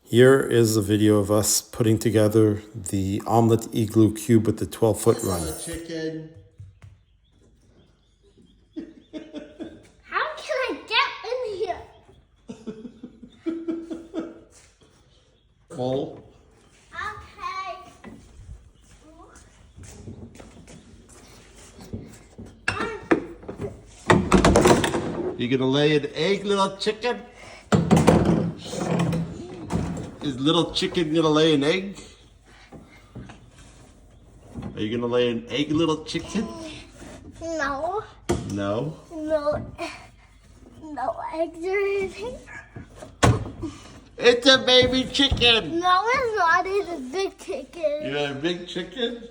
Here is a video of us putting together the Omlet Eglu Cube with the 12-foot run. Chicken. How can I get in here? Full. Okay. You gonna lay an egg, little chicken? Is little chicken gonna lay an egg? Are you gonna lay an egg, little chicken? No. No. No eggs or anything. It's a baby chicken. No, it's not. It's a big chicken. You got a big chicken?